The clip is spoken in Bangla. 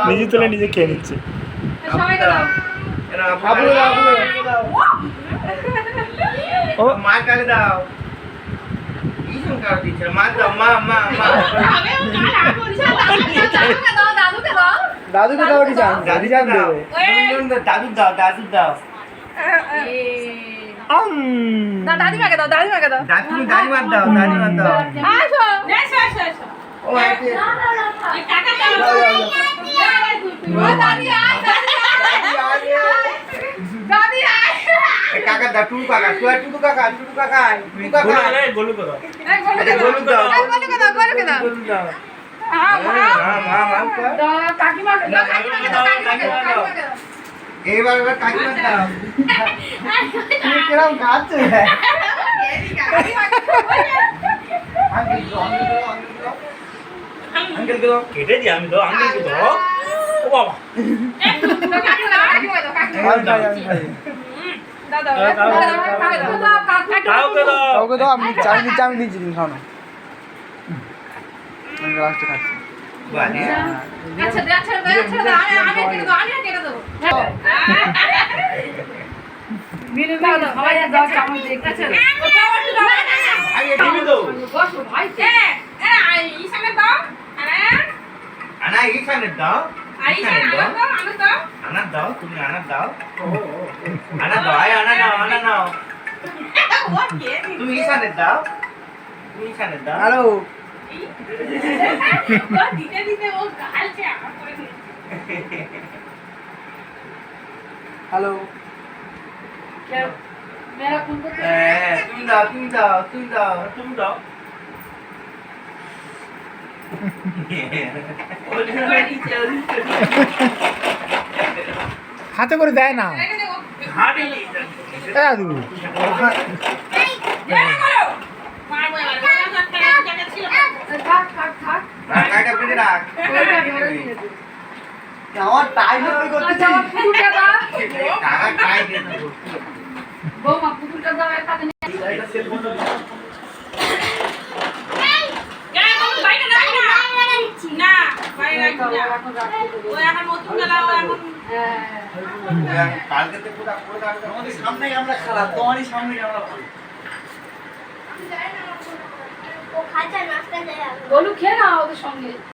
নিজে তুলে নিজে খেয়ে নিচ্ছে। ও মার কাছে দাও। মার দাও, মা মা মা। দাদুকে দাও রিজান, রিজান দেবে। দাদু দাও, দাদু দাও। দাদিমাকে দাও, দাদিমাকে দাও। তুমি দাদিমার দাও, দাদিমার দাও। আসো। ও আছে। টাকা দাও। ও দাদি আয়, দাদি আয়। কাকা দাও, টুকু কাকা, টুকু কাকা, টুকু কাকা, টুকু কাকা। গোলু করো। গোলু দাও, গোলুকে দাও, গোলুকে দাও। গোলু দাও। হ্যাঁ, মা মা দাও, কাকিমাকে দাও, কাকিমাকে দাও, কাকিমাকে দাও। এইবার কাকিমার দাও। তুমি কিরম খাচ্ছে? আঙ্কেল দাও, কেটে দি আমি তো আঙ্কেলকে দাও। ও বাবা। কাকিমাকে দাও, কাকিমাকে দাও। আমি খাই। দাও, দাও, কাকিমাকে দাও। কাউকে দাও। কাউকে দাও, আমি চাবি দিচ্ছি, আমি দিচ্ছি, তুমি খাও না। আমি লাস্টে খাচ্ছি। বানি। আচ্ছা দাও, আচ্ছা দাও, আচ্ছা দাও। আমি কেটে দেবো, আমি কেটে দেবো। মিলে দাও, দাও, ভাই দাও, চামচ দিয়ে আচ্ছা দাও। আগে দিবি তো। বসো ভাই। ইসামে দাও। আনা এইখানে দাও। আইসামে দাও, আনো দাও। আনা দাও, তুমি আনা দাও। আনা দাও, আয় আনা নাও, আনা নাও। তুমি এইখানে দাও। তুমি এইখানে দাও। হ্যালো, দিতে দিতে ও গালছে আমার করে দিয়েছে। হ্যালো। মেরা ফোন করতে হ্যাঁ, তুমি দাও, তুমি দাও, তুমি দাও, তুমি দাও। হাতে করে দেয় না। রেখে দেবো। হাঁটি। এ দাদু, মারবো এবার। ওরা তো একটা জায়গা ছিল। থাক থাক থাক। রাখাটা পেটে রাখ। আমার টাইম ওই করতেছি। পুকুরটা দাও। টাকা খাই দিয়ে দেবো। বৌমা পুকুরটা দাও এক হাতে নিয়ে। না, বাইরে রাখবি না। ও এখন নতুন গেলা, ও এখন কালকে তো পুরো আমাদের সামনেই আমরা খারাপ, তোমারই সামনেই আমরা ভালো। বলু খেয়ে না ওদের সঙ্গে।